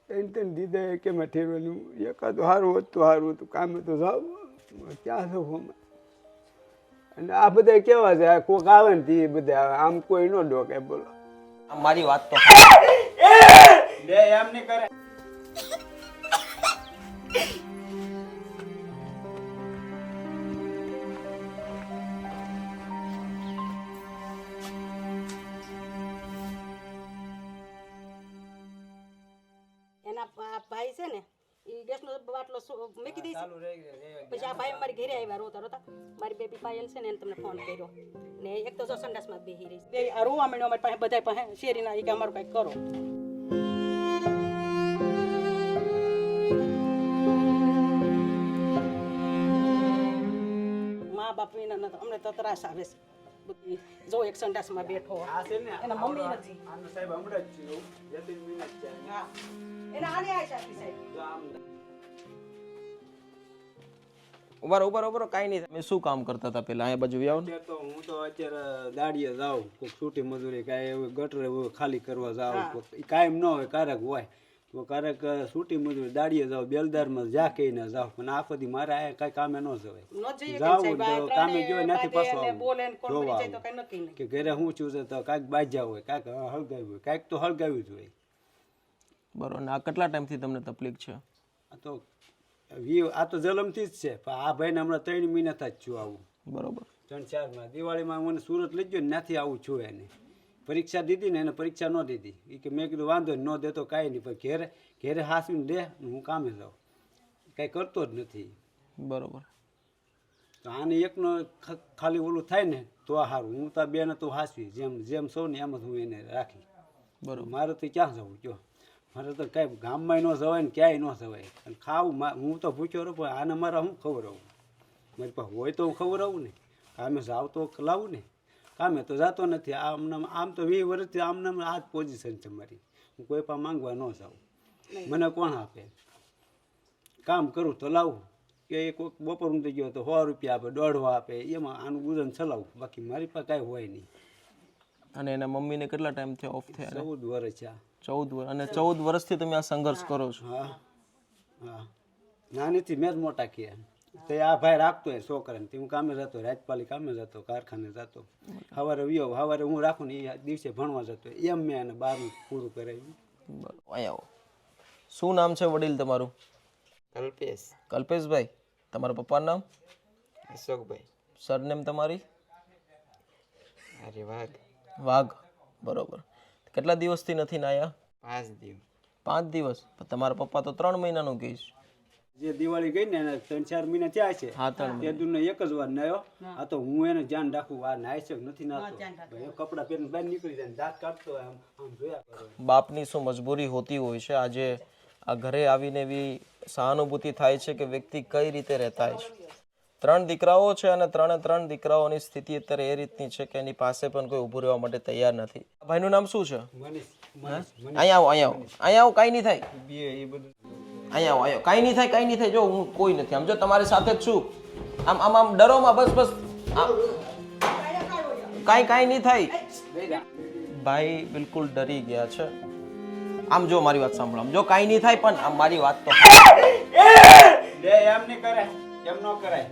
Tension દીધા કે મેં ઠેરવાનું એકાદ સારું હતું કામે તો જાવ ક્યાં જવું અમે અને આ બધા કેવા છે આ કોક આવે ને તે બધા આમ કોઈ ન ડોકે બોલો મારી વાત તો એમ નહીં કરે ભાઈ છે ને એ ગેસનો બાટલો મૂકી દઈશ પછી આ ભાઈ મારી ઘરે આવ્યા રોતા રોતા મારી બેબી પાયલ છે ને એને તમને ફોન કર્યો ને એક તો જો સંડાસમાં બેહી રહી છે આ રોવા માંડ્યો અમારી પાસે બધા પાસે શેરીના એ કે અમારું કંઈક કરો મા બાપ વિના અમને તો ત્રાસ આવે છે જો એક સંડાસમાં બેઠો એના મમ્મી નથી સાહેબ હમણાં જ છું જતીન મિનિટ છે હા એના આને આશા સાહેબ ઉભા કાઈ નહીં. તમે શું કામ કરતા હતા પેલા અહીંયા બાજુ આવો ને? તો હું તો અત્યારે દાડીએ જાઉં કોઈક છૂટી મજૂરી કાંઈ એવું ગટરે ખાલી કરવા જાઉં કાયમ ન હોય કારક હોય તો કારક છૂટી મજૂરી દાડીએ જાઉં બેલદારમાં જા કહીને જાઉં પણ આખો દી મારે આ કાંઈ કામે ન જવાય જાવું તો કામે જોઈ નથી પાછું આવું કે ઘરે હું છું તો કાંઈક બાજ્યા હોય કાંઈક હળગાવ્યું હોય કાંઈક તો હળગાવ્યું જ હોય. બરોબર. આ કેટલા ટાઈમથી તમને તકલીફ છે? આ તો જલમથી જ છે પણ આ ભાઈને હમણાં 3 મહિના જ છું આવું. બરોબર. 3-4 દિવાળીમાં મને સુરત લઈ ગયો ને ત્યાંથી આવું છું એને પરીક્ષા દીધી ને એને પરીક્ષા ન દીધી એ કે મેં કીધું વાંધો ન દેતો કાંઈ નહીં પણ ઘેરે હાંસવીને દે હું કામે જાઉં કાંઈ કરતો જ નથી. બરોબર. તો આને એકનો ખાલી ઓલું થાય ને તો સારું હું તો બેને તો હાંસવી જેમ સૌ ને એમ જ હું એને રાખી. બરોબર. મારે તો ક્યાં જવું જો મારે તો કાંઈ ગામમાં ન જવાય ને ક્યાંય ન જવાય અને ખાવું હું તો ભૂખ્યો રહું પણ આને મારે હું ખવડાવું મારી પાસે હોય તો હું ખવડાવું ને કામે જાવ તો લાવું ને કામે તો જતો નથી આમ તો 20 વર્ષથી આમને આ જ પોઝિશન છે મારી હું કોઈ પણ માંગવા ન જાઉં મને કોણ આપે કામ કરું તો લાવું કે કોઈક બપોર ઊંધી ગયો તો 100 રૂપિયા આપે 150 આપે એમાં આનું ગુજન ચલાવું બાકી મારી પાસે કાંઈ હોય નહીં. અને એના મમ્મીને કેટલા ટાઈમથી ઓફ થયા? 14 વર્ષ છે. 14 વર્ષ. અને 14 વર્ષથી તમે આ સંઘર્ષ કરો છો? હા હા નાનીથી મેં જ મોટા કર્યા તો આ ભાઈ રાખતો હોય છોકરાને હું કામે જતો રાજપાલી કામે જતો કારખાને જતો સવારે હું રાખું ને એ દિવસે ભણવા જતો એમ મેં એને 12 પૂરું કરાવ્યું. અહીંયા આવો. શું નામ છે વડીલ તમારું? કલ્પેશ. કલ્પેશભાઈ. તમારા પપ્પાનું નામ? અશોકભાઈ. સરનેમ તમારી? અરે વાઘ. વાઘ. બરોબર. કેટલા દિવસથી નથી નાયા? 5 દિવસ. 5 દિવસ? તમારા પપ્પા તો 3 મહિનાનું કહીશ. જે દિવાળી ગઈ ને એને 3-4 મહિના થયા છે તે દૂરને એક જ વાર નાયો. આ તો હું એને ધ્યાન રાખું આ નાય છે નથી નાતો કપડા પહેરીને બહાર નીકળી જાય દાંત કાઢતો હોય આમ જોયા કરો. બાપની શું મજબૂરી હોતી હોય છે. આજે આ ઘરે આવીને એવી સહાનુભૂતિ થાય છે કે વ્યક્તિ કઈ રીતે રહેતા હોય છે. 3 દીકરાઓ છે અને 3 દીકરાઓની સ્થિતિ અત્યારે એ રીતની છે કે એની પાસે પણ કોઈ ઊભું રહેવા માટે તૈયાર નથી. ભાઈનું નામ શું છે? અહીંયા આવો કાંઈ નહીં થાય. અહીંયા કાંઈ નહીં થાય. જો હું કોઈ નથી આમ જો તમારી સાથે જ છું. આમ ડરોમાં બસ કાંઈ નહીં થાય. ભાઈ બિલકુલ ડરી ગયા છે. આમ જો મારી વાત સાંભળો આમ જો કાંઈ નહીં થાય પણ આમ મારી વાત તો એમ નહીં કરે એમ ન કરાય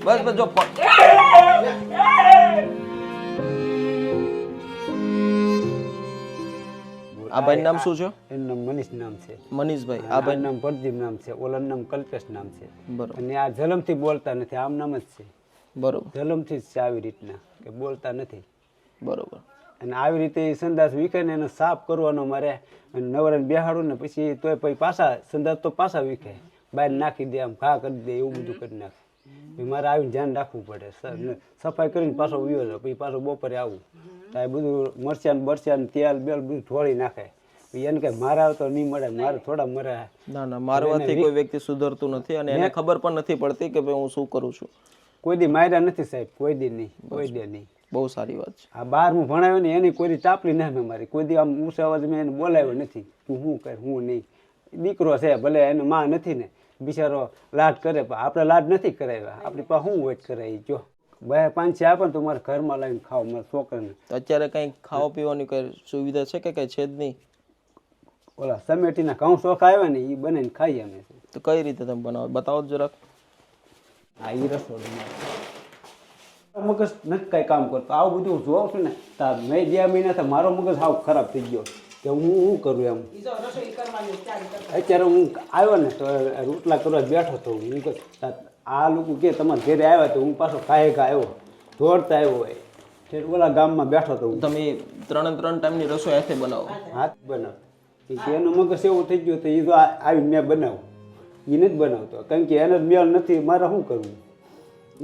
બસ જો આ ભાઈ નામ શું છે? એનું નામ મનીષ નામ છે. મનીષભાઈ. આ ભાઈ નામ પ્રદીપ નામ છે ઓલાનું નામ કલ્પેશ નામ છે. બરોબર. અને આ જલમથી બોલતા નથી આમ નામ જ છે. બરોબર. જલમથી જ છે આવી રીતના કે બોલતા નથી. બરોબર. અને આવી રીતે સંદાસ વીખે ને એને સાફ કરવાનો મારે નવરાને બેહાડું ને પછી તોય પછી પાછા સંદાસ તો પાછા વીખે બહાર નાખી દે આમ ઘા કરી દે એવું બધું કરી નાખે. મારે આવીને ધ્યાન રાખવું પડે સફાઈ કરીને પાછો ઉયો જાય પછી પાછો બપોરે આવું તો એ બધું મરચાં તેલ બેલ બધું ઢોળી નાખે એને કઈ મારા તો નહીં મળે મારે થોડા મરે. ના મારવાથી કોઈ વ્યક્તિ સુધરતું નથી અને એને ખબર પણ નથી પડતી કે ભાઈ હું શું કરું છું. કોઈ દી માર્યા નથી સાહેબ કોઈ દી નહીં કોઈ દે નહીં. બહુ સારી વાત છે. આ 12મું ભણાવ્યો ને એની કોઈ ચાપલી ના મેં મારી કોઈ દી આમ ઊંચા અવાજ મેં એને બોલાવ્યો નથી તું શું કર હું નહીં. દીકરો છે ભલે એને માં નથી ને બિચારો લાડ કરે પણ આપણે લાડ નથી કરાવ્યા આપણી પાસે શું વેટ કરાવી જો 2-5 આપે ને તો મારે ઘરમાં લાવીને ખાવ મારા છોકરાને. તો અત્યારે કઈ ખાવા પીવાની કઈ સુવિધા છે કે કઈ છે જ નહીં? ઓલા સમેટીના ઘઉં ચોખા આવ્યા ને એ બનાવીને ખાઈએ અમે. તો કઈ રીતે તમે બનાવો બતાવો તો જરાક. આ ઈ રસોડું મગજ નથી કાંઈ કામ કરતો. આવું બધું જોઉં છું ને તાર મેં 2 મહિનાથી મારો મગજ સાવ ખરાબ થઈ ગયો કે હું શું કરું એમ. અત્યારે હું આવ્યો ને તો રોટલા કરવા બેઠો હતો. હું કહું આ લોકો કે તમારા ઘરે આવ્યા તો હું પાછો કાંઈ આવ્યો દોડતા આવ્યો હોય તે ઓલા ગામમાં બેઠો હતો. તમે 3 ટાઈમની રસોઈ હાથે બનાવો? હાથ બનાવ કે એનું મગજ એવું થઈ ગયું તો એ તો આવીને મેં બનાવું એ નથી બનાવતો કારણ કે એને મેળ નથી. મારે શું કરવું?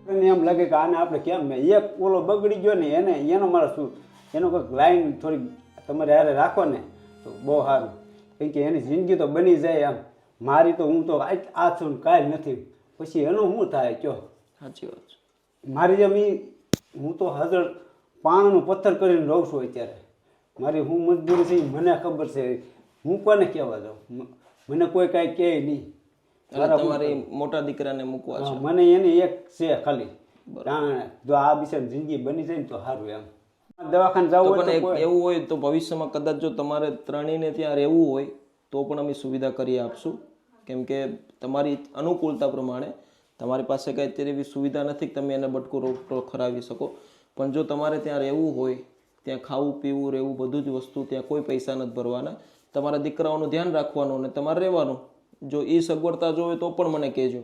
મને એમ લાગે કે આને આપણે કેમ મેં એક ઓલો બગડી ગયો ને એનો મારે શું એનો કંઈક લાઈન થોડીક તમારે યારે રાખો ને તો બહુ સારું. કારણ કે એની જિંદગી તો બની જાય એમ. મારી તો હું તો આ છું ને કાંઈ નથી. પછી એનું શું થાય કયો? સાચી વાત છે. મારી જેમ હું તો હાજર પાણીનું પથ્થર કરીને રહું છું અત્યારે. મારી હું મજબૂરી છે મને ખબર છે. હું કોને કહેવા જાઉં? મને કોઈ કાંઈ કહે નહીં. તમારી મોટા દીકરાને મૂકવા છે? મને એની એક છે ખાલી. જો આ બિચારી જિંદગી બની જાય ને તો સારું એમ. દવાખાને જવું હોય પણ એવું હોય તો ભવિષ્યમાં કદાચ જો તમારે ત્રણેયને ત્યાં રહેવું હોય તો પણ અમે સુવિધા કરી આપશું. કેમ કે તમારી અનુકૂળતા પ્રમાણે તમારી પાસે કંઈ અત્યારે એવી સુવિધા નથી કે તમે એને બટકું રોટલો ખરાવી શકો. પણ જો તમારે ત્યાં રહેવું હોય, ત્યાં ખાવું પીવું રહેવું બધું જ વસ્તુ, ત્યાં કોઈ પૈસા નથી ભરવાના. તમારા દીકરાઓનું ધ્યાન રાખવાનું અને તમારે રહેવાનું. જો એ સગવડતા જોવે તો પણ મને કહેજો.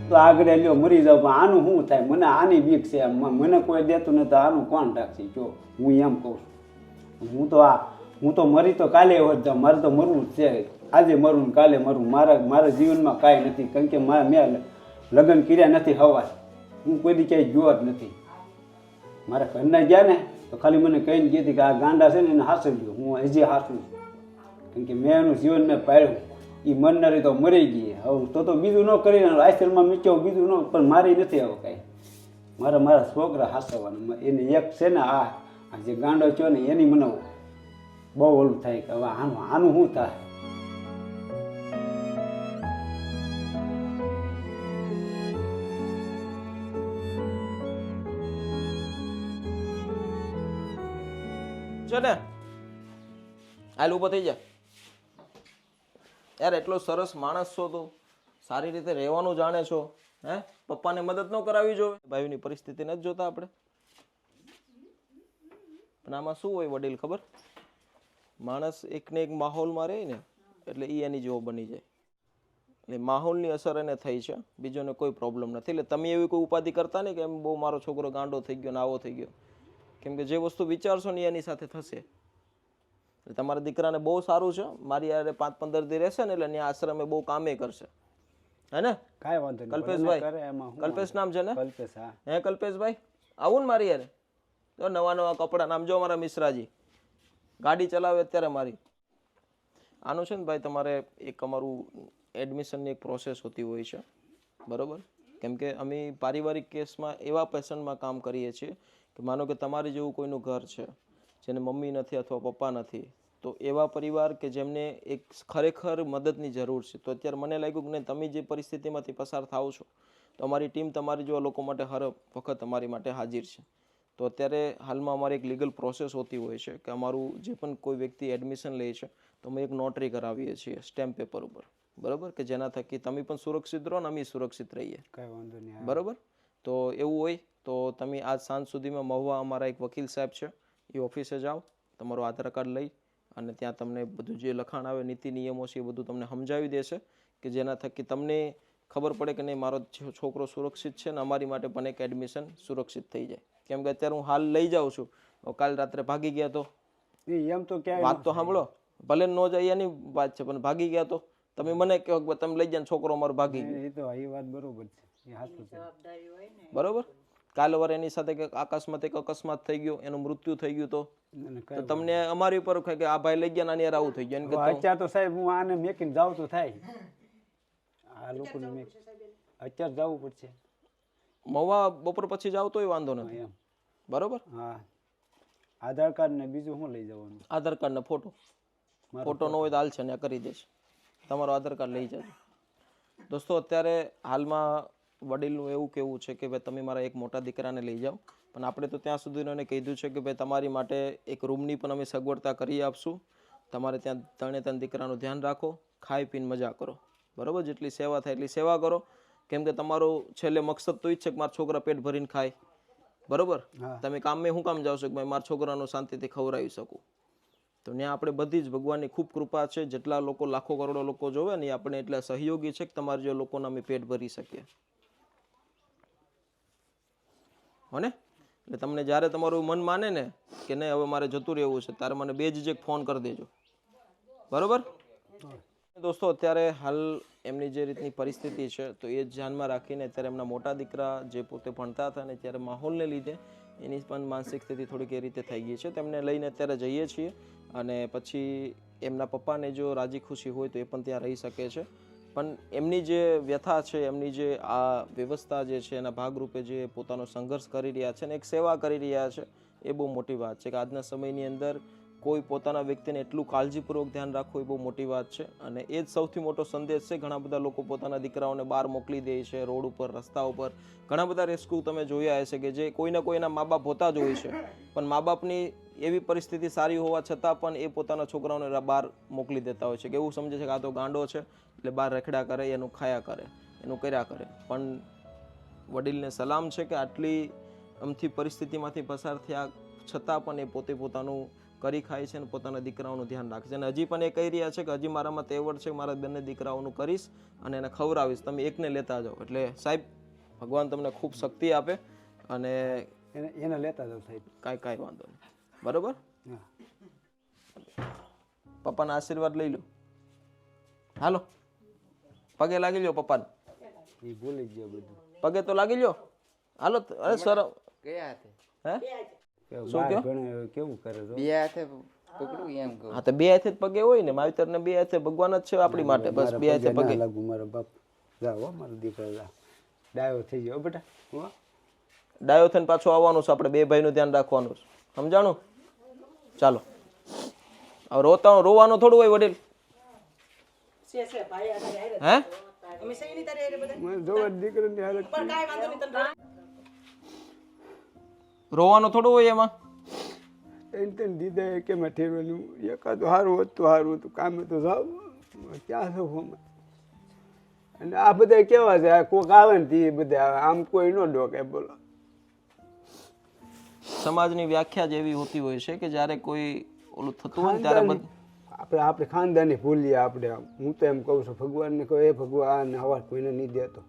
તો આગળ લ્યો મરી જાવ પણ આનું શું થાય? મને આની બીક છે. મને કોઈ દેતું નથી. આનું કોણ રાખશે? જો હું એમ કહું છું. હું તો મરી તો કાલે હોત જાઉં. મારે તો મરવું જ છે. આજે મરવું ને કાલે મરવું. મારા જીવનમાં કાંઈ નથી. કારણ કે મેં લગ્ન કર્યા નથી. હવા હું કોઈ દી ક્યાંય ગયો જ નથી. મારા ઘરના ગયા ને તો ખાલી મને કહીને કીધી કે આ ગાંડા છે ને એને હાંસવ્યો. હું હજી હાંસું છું. કારણ કે મેં એનું જીવન મેં પાળ્યું. એ મરનારી તો મરી ગઈ. હવે તો બીજું ન કરીને આશ્રમમાં મીચ્યો બીજું ન. પણ મારી નથી હવે કાંઈ. મારા છોકરા હાંસવાનું. એને એક છે ને આ જે ગાંડો છો ને એની મને બહુ ઓલું થાય કે હવે આનું શું થાય? છે ને હાલ ઊભો થઈ જા યાર. એટલો સરસ માણસ છો તું, સારી રીતે રહેવાનું જાણે છો. હે પપ્પાને મદદ ન કરાવી જોઈએ? ભાઈની પરિસ્થિતિ નથી જોતા આપણે? પણ આમાં શું હોય વડીલ ખબર? માણસ એકને એક માહોલમાં રહે ને એટલે એ એની જેવો બની જાય. એટલે માહોલની અસર એને થઈ છે, બીજોને કોઈ પ્રોબ્લેમ નથી. એટલે તમે એવી કોઈ ઉપાધિ કરતા નહીં કે એમ બહુ મારો છોકરો ગાંડો થઈ ગયો ને આવો થઈ ગયો. કેમ કે જે વસ્તુ વિચારશો ને એની સાથે થશે. તમારા દીકરાને બહુ સારું છે. મારી યારે 5-15 દી રહેશે ને એટલે ત્યાં આશ્રમે બહુ કામે કરશે. હે ને? કાંઈ વાંધો નહીં. કલ્પેશભાઈ, કલ્પેશ નામ છે ને? કલ્પેશ. હા હે કલ્પેશભાઈ, આવું ને મારી યારે. જો નવા કપડા નામ જો મારા મિશ્રાજી ગાડી ચલાવે અત્યારે મારી. આનું છે ને ભાઈ તમારે એક અમારું એડમિશનની એક પ્રોસેસ હોતી હોય છે, બરોબર? કેમ કે અમે પારિવારિક કેસમાં એવા પેશન્ટમાં કામ કરીએ છીએ કે માનો કે તમારી જેવું કોઈનું ઘર છે જેને મમ્મી નથી અથવા પપ્પા નથી, તો એવા પરિવાર કે જેમને એક ખરેખર મદદની જરૂર છે. તો અત્યારે મને લાગ્યું કે નહીં, તમે જે પરિસ્થિતિમાંથી પસાર થાઓ છો તો અમારી ટીમ તમારી જેવા લોકો માટે હર વખત અમારી માટે હાજર છે. તો અત્યારે હાલમાં અમારી એક લીગલ પ્રોસેસ હોતી હોય છે કે અમારું જે પણ કોઈ વ્યક્તિ એડમિશન લે છે તો અમે એક નોટરી કરાવીએ છીએ સ્ટેમ્પ પેપર ઉપર, બરાબર? કે જેના થકી તમે પણ સુરક્ષિત રહો ને અમે સુરક્ષિત રહીએ. કાંઈ વાંધો નહીં. બરાબર? તો એવું હોય તો તમે આજ સાંજ સુધીમાં મહુવા અમારા એક વકીલ સાહેબ છે એ ઓફિસે જાઓ, તમારું આધાર કાર્ડ લઈ અને ત્યાં તમને બધું જે લખાણ આવે નીતિ નિયમો છે એ બધું તમને સમજાવી દેશે કે જેના થકી તમને ખબર પડે કે નહીં મારો છોકરો સુરક્ષિત છે ને અમારી માટે પણ એક એડમિશન સુરક્ષિત થઈ જાય. કેમ કે અત્યારે હું હાલ લઈ જાઉં છું, કાલ રાત્રે ભાગી ગયા તો એમ તો ક્યાંય વાત તો સાંભળો, ભલે ન જાય એની વાત છે, પણ ભાગી ગયા તો તમે મને કહો કે તમે લઈ જાય છોકરો અમારો ભાગી ગયો. એ તો એ વાત બરોબર છે. એ સાચું છે. બરોબર? કાલ વાર એની સાથે કંઈક અકસ્માત થઈ ગયો, એનું મૃત્યુ થઈ ગયું તો તમને અમારી ઉપર કે આ ભાઈ લઈ ગયા નાની આવું થઈ ગયું. અત્યારે તો સાહેબ હું આને મેકીને જાઉં તો થાય. આ લોકોને અત્યારે જવું પડશે. મહુવા બપોર પછી જાવ તોય વાંધો નથી. એમ બરોબર? હા. આધાર કાર્ડ ને બીજું શું લઈ જવાનું? આધાર કાર્ડ ને ફોટો. ફોટો ન હોય તો હાલ છે ને કરી દેશે. તમારો આધાર કાર્ડ લઈ જજો. દોસ્તો અત્યારે હાલમાં વડીલનું એવું કહેવું છે કે ભાઈ તમે મારા એક મોટા દીકરાને લઈ જાઓ, પણ આપણે તો ત્યાં સુધી એને કીધું છે કે ભાઈ તમારી માટે એક રૂમની પણ અમે સગવડતા કરી આપશું. તમારે ત્યાં 3 દીકરાનું ધ્યાન રાખો, ખાઈ પીને મજા કરો, બરાબર? જેટલી સેવા થાય એટલી સેવા કરો, કેમ કે તમારું છેલ્લે મકસદ તો એ જ છે કે મારા છોકરા પેટ ભરીને ખાય, બરાબર? તમે કામે શું કામ જાઓ છો કે ભાઈ મારા છોકરાનું શાંતિથી ખવડાવી શકું. તો ત્યાં આપણે બધી જ ભગવાનની ખૂબ કૃપા છે. જેટલા લોકો લાખો કરોડો લોકો જોવે ને આપણે એટલા સહયોગી છે કે તમારા જે લોકોને અમે પેટ ભરી શકીએ, હો ને? એટલે તમને જ્યારે તમારું મન માને ને કે નહીં હવે મારે જતું રહેવું છે, ત્યારે મને બેઝિક ફોન કરી દેજો, બરાબર? દોસ્તો અત્યારે હાલ એમની જે રીતની પરિસ્થિતિ છે તો એ ધ્યાનમાં રાખીને અત્યારે એમના મોટા દીકરા જે પોતે ભણતા હતા ને ત્યારે માહોલને લીધે એની પણ માનસિક સ્થિતિ થોડીક એ રીતે થઈ ગઈ છે. તેમને લઈને અત્યારે જઈએ છીએ અને પછી એમના પપ્પાને જો રાજી ખુશી હોય તો એ પણ ત્યાં રહી શકે છે. પણ એમની જે વ્યથા છે, એમની જે આ વ્યવસ્થા જે છે એના ભાગરૂપે જે પોતાનો સંઘર્ષ કરી રહ્યા છે અને એક સેવા કરી રહ્યા છે, એ બહુ મોટી વાત છે કે આજના સમયની અંદર કોઈ પોતાના વ્યક્તિને એટલું કાળજીપૂર્વક ધ્યાન રાખવું એ બહુ મોટી વાત છે. અને એ જ સૌથી મોટો સંદેશ છે. ઘણા બધા લોકો પોતાના દીકરાઓને બહાર મોકલી દે છે, રોડ ઉપર, રસ્તા ઉપર. ઘણા બધા રેસ્ક્યુ તમે જોયા હશે કે જે કોઈને કોઈના મા બાપ હોતા જ હોય છે, પણ મા બાપની એવી પરિસ્થિતિ સારી હોવા છતાં પણ એ પોતાના છોકરાઓને બહાર મોકલી દેતા હોય છે કે એવું સમજે છે કે આ તો ગાંડો છે એટલે બહાર રખડા કરે, એનું ખાયા કરે, એનું કર્યા કરે. પણ વડીલને સલામ છે કે આટલી અમથી પરિસ્થિતિમાંથી પસાર થયા છતાં પણ એ પોતે પોતાનું કરી ખાય છે અને પોતાના દીકરાઓનું ધ્યાન રાખે છે. અને હજી પણ એ કહી રહ્યા છે કે હજી મારામાં તેવડ છે, મારા બંને દીકરાઓનું કરીશ અને એને ખવડાવીશ, તમે એકને લેતા જાઓ. એટલે સાહેબ ભગવાન તમને ખૂબ શક્તિ આપે અને એને લેતા જાઓ સાહેબ. કાંઈ વાંધો નહીં, બરાબર? પપ્પાના આશીર્વાદ લઈ લો. હાલો પગે લાગી લો પપ્પાને. એ ભૂલી ગયો બધું. પગે તો લાગી લો. હાલો. અરે સર ગયા હાથે હે શું કહો? કેવું કરે છે? 2 હાથે પકડું એમ કહું. હા તો 2 હાથે જ પગે હોય ને, માવતરને 2 હાથે ભગવાન જ છે આપણી માટે, બસ 2 હાથે પગે. લાગુ મારા બાપ. જાઓ મારો દીકરો જા, ડાયો થઈ ગયો બેટા. હો ડાયો થઈને પાછું આવવાનું છે. આપણે 2 ભાઈનું ધ્યાન રાખવાનું છે, સમજાણું? ચાલો. હવે રોવાનું થોડું હોય વડીલ. હે મને જોવા દીકરાની હાલત રોવાનું થોડું હોય એમાં. એને દીધા કે મેં ઠેરવાનું એકાદું સારું હોત તો સારું હતું, કામે તો જાવ ક્યાં છો ફોમાં. અને આ બધા કેવા છે, આ કોક આવે ને તે બધા આમ કોઈ ન ડોકે. બોલો સમાજની વ્યાખ્યા જ એવી હોતી હોય છે કે જ્યારે કોઈ ઓલું થતું હોય ને ત્યારે આપણે ખાનદાની ભૂલીએ આપણે. હું તો એમ કહું છું ભગવાનને કહું, એ ભગવાન આવા કોઈને નહીં દેતો,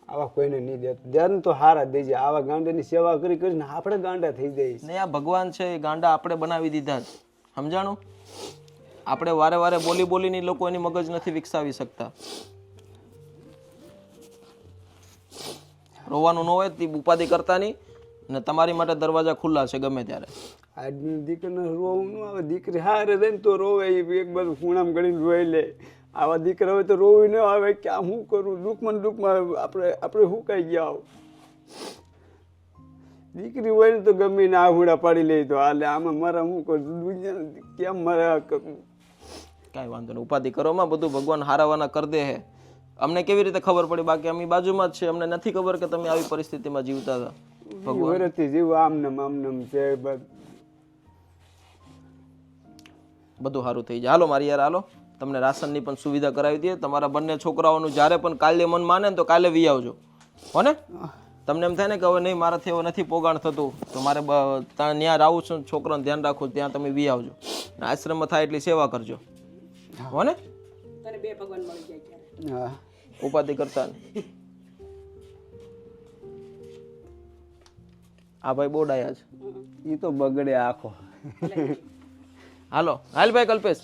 આવા કોઈને નહીં દેતો. ધ્યાન તો હારા દેજે. આવા ગાંડાની સેવા કરી કરીને આપણે ગાંડા થઈ જઈએ. ને આ ભગવાન છે એ ગાંડા આપણે બનાવી દીધા જ, સમજાણું? આપણે વારે વારે બોલીને લોકો એની મગજ નથી વિકસાવી શકતા. રોવાનું ન હોય તે ઉપાધિ કરતા નહીં, ને તમારી માટે દરવાજા ખુલ્લા છે ગમે ત્યારે. આજની દીકરીને રોવું ન આવે. દીકરી હારે રહે ને તો રોવે, એક બાજુ ખૂણામાં ગણીને રોઈ લે. આવા દીકરા હોય તો રોવું ન આવે કે આ શું કરું, દુઃખમાં આપણે હુકાઈ ગયા આવ. દીકરી હોય ને તો ગમે ને આહુડા પાડી લે તો હાલે. આમાં મારા શું કરું, દુનિયા કેમ મારે કરવું? કાંઈ વાંધો નહીં, ઉપાધિ કરોમાં બધું ભગવાન હારાવાના કરી દે હે. અમને કેવી રીતે ખબર પડી? બાકી અમે બાજુમાં જ છે, અમને નથી ખબર કે તમે આવી પરિસ્થિતિમાં જીવતા હતા. ભગવાન જીવ આમનમ છે. બધું સારું થઈ જાય. હાલો મારી યાર, હાલો તમને રાશનની પણ સુવિધા કરાવી દઈએ. તમારા બંને છોકરાઓનું જ્યારે પણ કાલે મન માને ને તો કાલે વી આવજો, હો ને? તમને એમ થાય ને કે હવે નહીં મારાથી હવે નથી પોગાણ થતું તો મારે ત્યાં રાવું છું, છોકરાનું ધ્યાન રાખું, ત્યાં તમે વી આવજો. આશ્રમમાં થાય એટલી સેવા કરજો, હો ને? તને 2 ભગવાન મળી જાય. હા, ઉપાધિ કરતા નહીં. આ ભાઈ બહુ ડાયા છે, એ તો બગડે આખો. હાલો હાલ ભાઈ કલ્પેશ.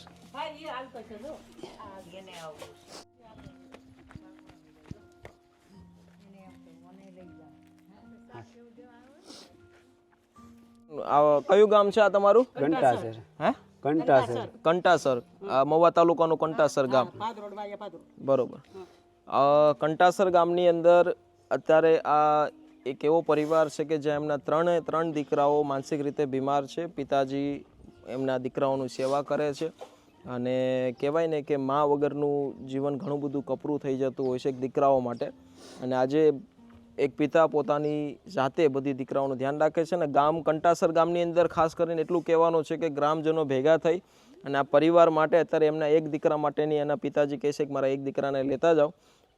કયું ગામ છે આ તમારું? કંટાસર. હે? કંટાસર. કંટાસર. આ મહુવા તાલુકાનું કંટાસર ગામ, બરોબર. કંટાસર ગામની અંદર અત્યારે આ એક એવો પરિવાર છે કે જ્યાં એમના 3 દીકરાઓ માનસિક રીતે બીમાર છે. પિતાજી એમના દીકરાઓની સેવા કરે છે અને કહેવાય ને કે મા વગરનું જીવન ઘણું બધું કપરું થઈ જતું હોય છે દીકરાઓ માટે. અને આજે એક પિતા પોતાની જાતે બધી દીકરાઓનું ધ્યાન રાખે છે. અને ગામ કંટાસર ગામની અંદર ખાસ કરીને એટલું કહેવાનું છે કે ગ્રામજનો ભેગા થઈ અને આ પરિવાર માટે અત્યારે એમના એક દીકરા માટેની એના પિતાજી કહે છે કે મારા એક દીકરાને લેતા જાઓ.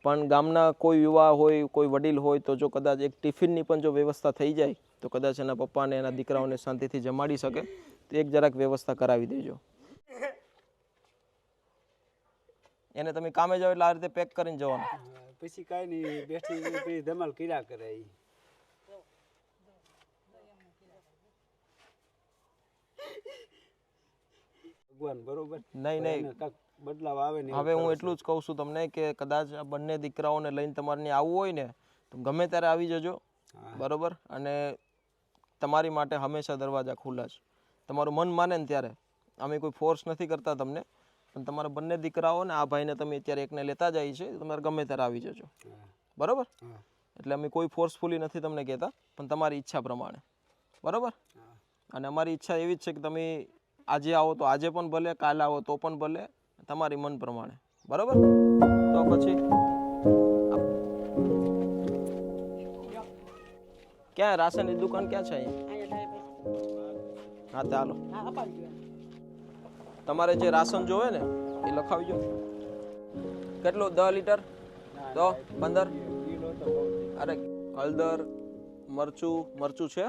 પણ ગામના કોઈ યુવા હોય, કોઈ વડીલ હોય તો જો કદાચ એક ટિફિનની પણ જો વ્યવસ્થા થઈ જાય તો કદાચ એના પપ્પાને એના દીકરાઓને શાંતિથી જમાડી શકે. તો એક જરાક વ્યવસ્થા કરાવી દેજો. એને તમે કામે જાઓ એટલે આ રીતે પેક કરીને જવાનું. પછી કાંઈ નહીં, બેઠી પછી ધમાલ કર્યા કરે ઈ. ભગવાન બરોબર નહીં કાંઈક બદલાવ આવે ને હવે હું એટલું જ કહું છું તમને કે કદાચ આ બંને દીકરાઓને લઈને તમારે ત્યાં આવવું હોય ને તો ગમે ત્યારે આવી જજો. બરોબર. અને તમારી માટે હંમેશા દરવાજા ખુલ્લા છે. તમારું મન માને ને ત્યારે. અમે કોઈ ફોર્સ નથી કરતા તમને, પણ તમારા બંને દીકરાઓ ને આ ભાઈને તમે અત્યારે એકને લેતા જાય છે, તમારે ગમે ત્યારે આવી જજો. બરોબર. એટલે અમે કોઈ ફોર્સફુલી નથી તમને કહેતા, પણ તમારી ઈચ્છા પ્રમાણે. બરોબર. અને અમારી ઈચ્છા એવી જ છે કે તમે આજે આવો તો આજે પણ ભલે, કાલે આવો તો પણ ભલે, તમારી મન પ્રમાણે. બરોબર. તો પછી ક્યાં રાશનની દુકાન ક્યાં છે અહીંયા? હા ચાલો, તમારે જે રાશન જોવે ને એ લખાવજો. કેટલું? 10 લીટર? 10, 15? અરે હળદર, મરચું છે.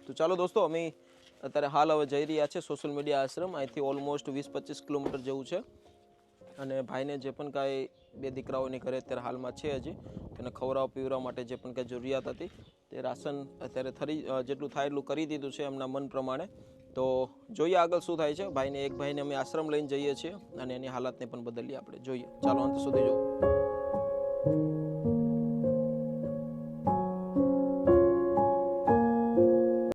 તો ચાલો દોસ્તો, અમે અત્યારે હાલ હવે જઈ રહ્યા છે સોશિયલ મીડિયા આશ્રમ. અહીંથી ઓલમોસ્ટ 20-25 કિલોમીટર જેવું છે. અને ભાઈને જે પણ કાંઈ 2 દીકરાઓની ઘરે અત્યારે હાલમાં છે હજી, તેને ખવડાવવા પીવડાવવા માટે જે પણ કાંઈ જરૂરિયાત હતી તે રાશન અત્યારે જેટલું થાય એટલું કરી દીધું છે એમના મન પ્રમાણે. તો જોઈએ આગળ શું થાય છે. એક ભાઈને અમે આશ્રમ લઈને જઈએ છીએ અને એની હાલતને પણ બદલીએ આપણે. જોઈએ, ચાલો અંત સુધી જોવો.